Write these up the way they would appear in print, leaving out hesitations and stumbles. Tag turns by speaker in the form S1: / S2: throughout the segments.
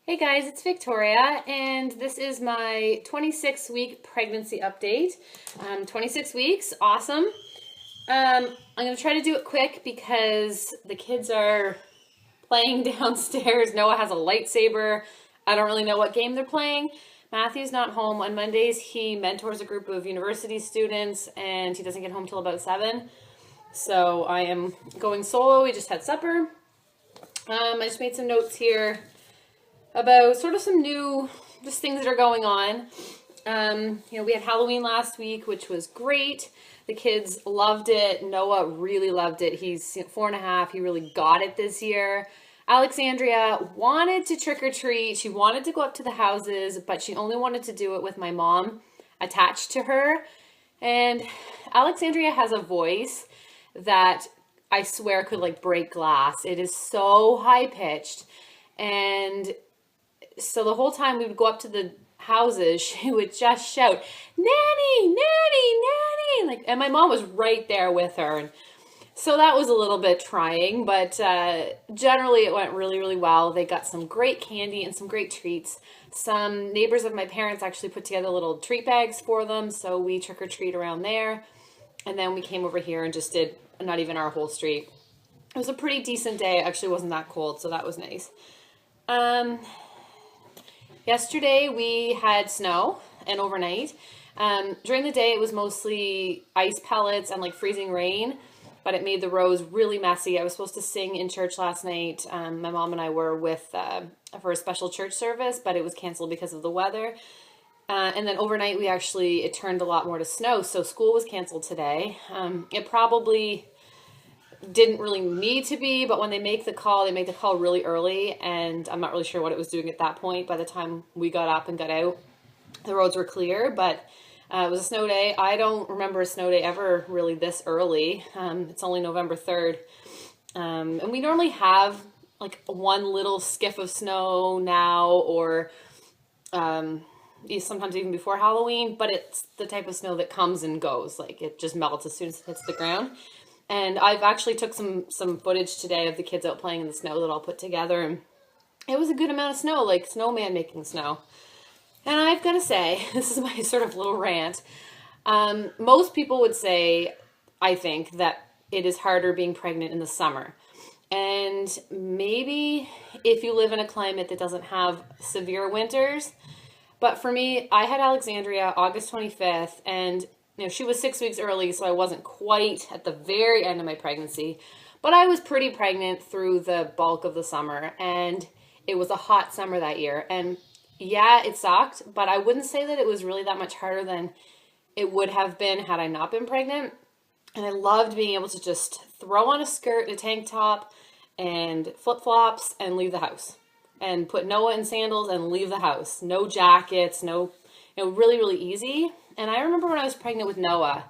S1: Hey guys, it's Victoria, and this is my 26-week pregnancy update. 26 weeks, awesome. I'm going to try to do it quick because the kids are playing downstairs. Noah has a lightsaber. I don't really know what game they're playing. Matthew's not home. On Mondays, he mentors a group of university students, and he doesn't get home till about 7. So I am going solo. We just had supper. I just made some notes here about sort of some new just things that are going on. We had Halloween last week, which was great. The kids loved it. Noah really loved it. He's 4.5. He really got it this year. Alexandria wanted to trick or treat. She wanted to go up to the houses, but she only wanted to do it with my mom attached to her. And Alexandria has a voice that I swear could like break glass. It is so high pitched. And so the whole time we would go up to the houses, she would just shout, "Nanny, Nanny, Nanny!" And my mom was right there with her. And so that was a little bit trying, but generally it went really, really well. They got some great candy and some great treats. Some neighbors of my parents actually put together little treat bags for them, so we trick or treat around there. And then we came over here and just did not even our whole street. It was a pretty decent day. It actually wasn't that cold, so that was nice. Yesterday we had snow and overnight. During the day it was mostly ice pellets and like freezing rain, but it made the roads really messy. I was supposed to sing in church last night. My mom and I were with for a special church service, but it was canceled because of the weather. And then overnight it turned a lot more to snow, so school was canceled today. It probably didn't really need to be, but when they make the call, they make the call really early, and I'm not really sure what it was doing at that point. By the time we got up and got out, the roads were clear, but it was a snow day. I don't remember a snow day ever really this early. It's only November 3rd. And we normally have like one little skiff of snow now, or sometimes even before Halloween, but it's the type of snow that comes and goes. Like it just melts as soon as it hits the ground. And I've actually took some footage today of the kids out playing in the snow that I'll put together. And it was a good amount of snow, like snowman making snow. And I've got to say, this is my sort of little rant. Most people would say, I think, that it is harder being pregnant in the summer. And maybe if you live in a climate that doesn't have severe winters. But for me, I had Alexandria August 25th, and she was 6 weeks early, so I wasn't quite at the very end of my pregnancy, but I was pretty pregnant through the bulk of the summer, and it was a hot summer that year. And yeah, it sucked, but I wouldn't say that it was really that much harder than it would have been had I not been pregnant. And I loved being able to just throw on a skirt, a tank top, and flip-flops and leave the house. And put Noah in sandals and leave the house. No jackets, really, really easy. And I remember when I was pregnant with Noah,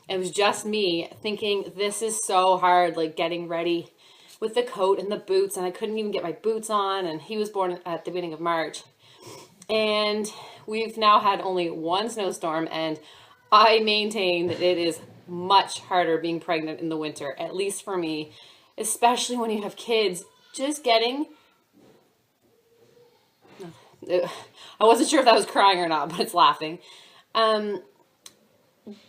S1: it was just me thinking, this is so hard, like getting ready with the coat and the boots, and I couldn't even get my boots on, and he was born at the beginning of March. And we've now had only one snowstorm, and I maintain that it is much harder being pregnant in the winter, at least for me, especially when you have kids. Just getting... I wasn't sure if that was crying or not, but it's laughing.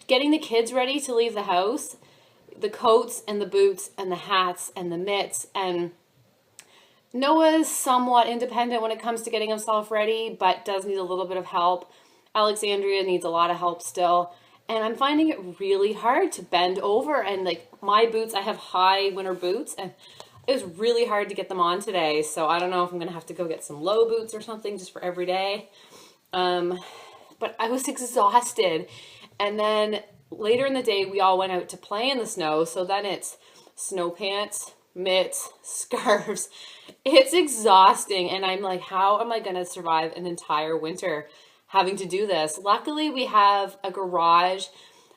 S1: Getting the kids ready to leave the house, the coats and the boots and the hats and the mitts, and Noah's somewhat independent when it comes to getting himself ready, but does need a little bit of help. Alexandria needs a lot of help still, and I'm finding it really hard to bend over, and like my boots, I have high winter boots, and it was really hard to get them on today, so I don't know if I'm going to have to go get some low boots or something just for every day. But I was exhausted. And then later in the day, we all went out to play in the snow. So then it's snow pants, mitts, scarves. It's exhausting. And I'm like, how am I going to survive an entire winter having to do this? Luckily, we have a garage.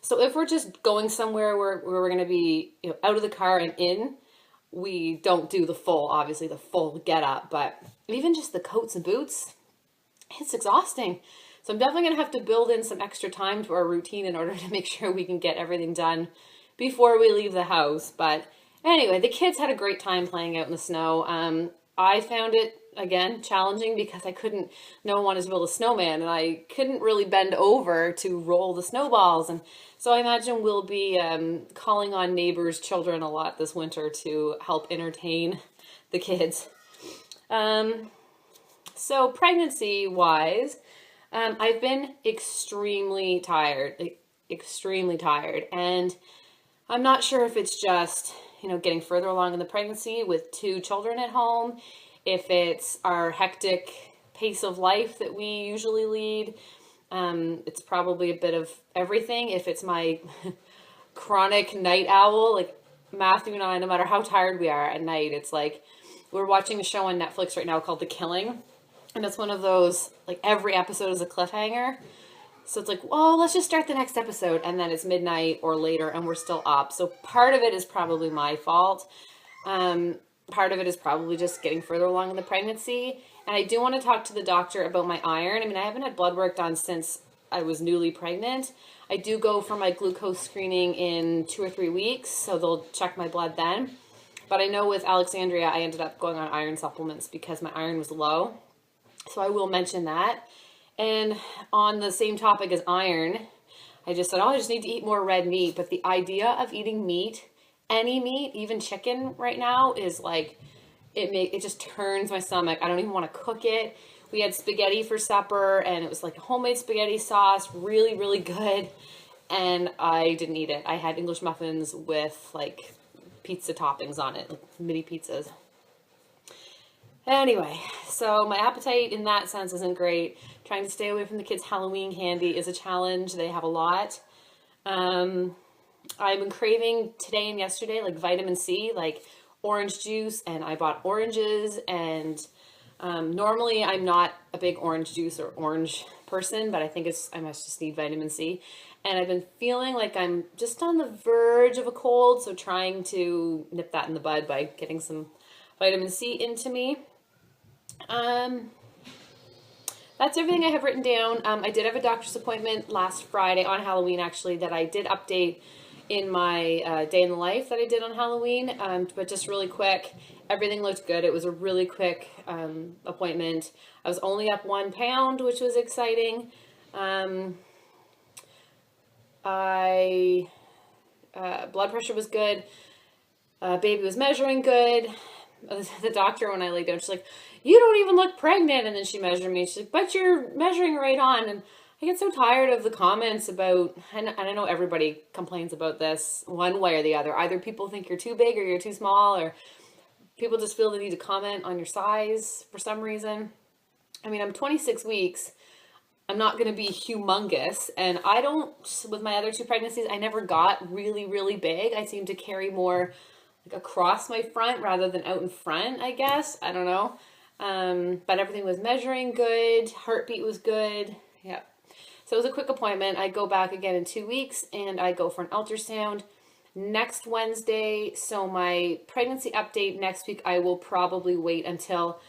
S1: So if we're just going somewhere where we're going to be out of the car and in, we don't do the full get up. But even just the coats and boots, it's exhausting. So I'm definitely going to have to build in some extra time to our routine in order to make sure we can get everything done before we leave the house. But anyway, the kids had a great time playing out in the snow. I found it again, challenging because no one wanted to build a snowman and I couldn't really bend over to roll the snowballs. And so I imagine we'll be calling on neighbors' children a lot this winter to help entertain the kids. So pregnancy wise, I've been extremely tired, and I'm not sure if it's just, getting further along in the pregnancy with 2 children at home, if it's our hectic pace of life that we usually lead. It's probably a bit of everything. If it's my chronic night owl, like Matthew and I, no matter how tired we are at night, it's like we're watching a show on Netflix right now called The Killing. And it's one of those, like every episode is a cliffhanger. So it's like, well, let's just start the next episode. And then it's midnight or later and we're still up. So part of it is probably my fault. Part of it is probably just getting further along in the pregnancy. And I do want to talk to the doctor about my iron. I mean, I haven't had blood work done since I was newly pregnant. I do go for my glucose screening in 2 or 3 weeks. So they'll check my blood then. But I know with Alexandria, I ended up going on iron supplements because my iron was low. So I will mention that. And on the same topic as iron, I just said, I just need to eat more red meat. But the idea of eating meat, any meat, even chicken right now is like, it just turns my stomach. I don't even want to cook it. We had spaghetti for supper and it was like a homemade spaghetti sauce, really, really good. And I didn't eat it. I had English muffins with like pizza toppings on it, like mini pizzas. Anyway, so my appetite in that sense isn't great. Trying to stay away from the kids' Halloween candy is a challenge. They have a lot. I've been craving today and yesterday like vitamin C, like orange juice, and I bought oranges. And normally I'm not a big orange juice or orange person, but I think I must just need vitamin C. And I've been feeling like I'm just on the verge of a cold, so trying to nip that in the bud by getting some vitamin C into me. That's everything I have written down. I did have a doctor's appointment last Friday on Halloween, actually, that I did update in my day in the life that I did on Halloween. But just really quick, everything looked good. It was a really quick appointment. I was only up 1 pound, which was exciting. Blood pressure was good. Baby was measuring good. The doctor, when I laid down, she's like, you don't even look pregnant. And then she measured me. She's like, but you're measuring right on. And I get so tired of the comments about, and I know everybody complains about this one way or the other. Either people think you're too big or you're too small, or people just feel the need to comment on your size for some reason. I mean, I'm 26 weeks. I'm not going to be humongous. And I don't, with my other 2 pregnancies, I never got really, really big. I seem to carry more like across my front rather than out in front, I guess. I don't know. But everything was measuring good. Heartbeat was good. Yeah. So it was a quick appointment. I go back again in 2 weeks and I go for an ultrasound next Wednesday. So my pregnancy update next week, I will probably wait until,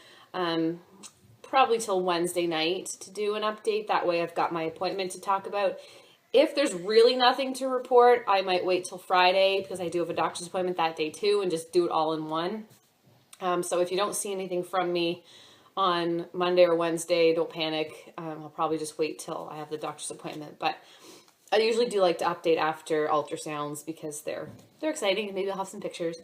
S1: probably till Wednesday night to do an update. That way I've got my appointment to talk about. If there's really nothing to report, I might wait till Friday because I do have a doctor's appointment that day too and just do it all in one. So if you don't see anything from me on Monday or Wednesday, don't panic. I'll probably just wait till I have the doctor's appointment. But I usually do like to update after ultrasounds because they're exciting and maybe I'll have some pictures.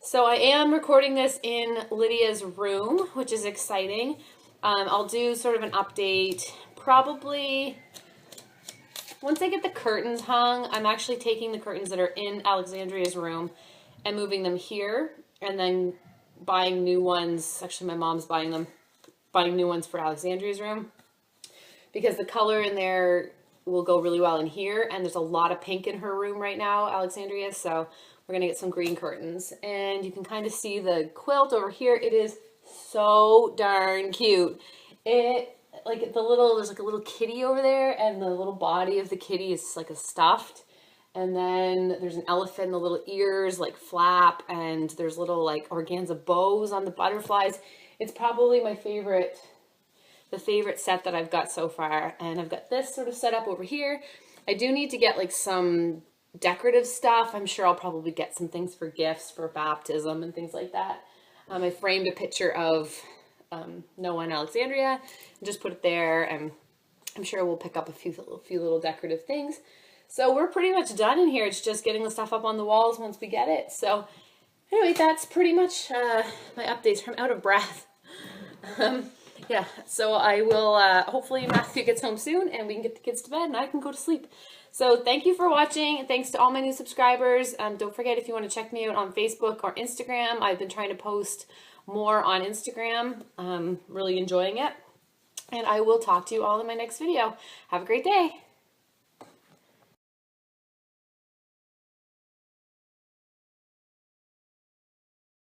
S1: So I am recording this in Lydia's room, which is exciting. I'll do sort of an update probably once I get the curtains hung. I'm actually taking the curtains that are in Alexandria's room and moving them here and then buying new ones. Actually, my mom's buying new ones for Alexandria's room because the color in there will go really well in here. And there's a lot of pink in her room right now, Alexandria. So we're going to get some green curtains. And you can kind of see the quilt over here. It is so darn cute. There's like a little kitty over there, and the little body of the kitty is like a stuffed. And then there's an elephant, and the little ears like flap, and there's little like organza bows on the butterflies. It's probably the favorite set that I've got so far. And I've got this sort of set up over here. I do need to get like some decorative stuff. I'm sure I'll probably get some things for gifts for baptism and things like that. I framed a picture of Noah and Alexandria, and just put it there, and I'm sure we'll pick up a few little decorative things. So we're pretty much done in here. It's just getting the stuff up on the walls once we get it. So anyway, that's pretty much my updates. I'm out of breath. Yeah, so I will, hopefully Matthew gets home soon and we can get the kids to bed and I can go to sleep. So thank you for watching, and thanks to all my new subscribers. Don't forget, if you want to check me out on Facebook or Instagram, I've been trying to post more on Instagram. Really enjoying it. And I will talk to you all in my next video. Have a great day.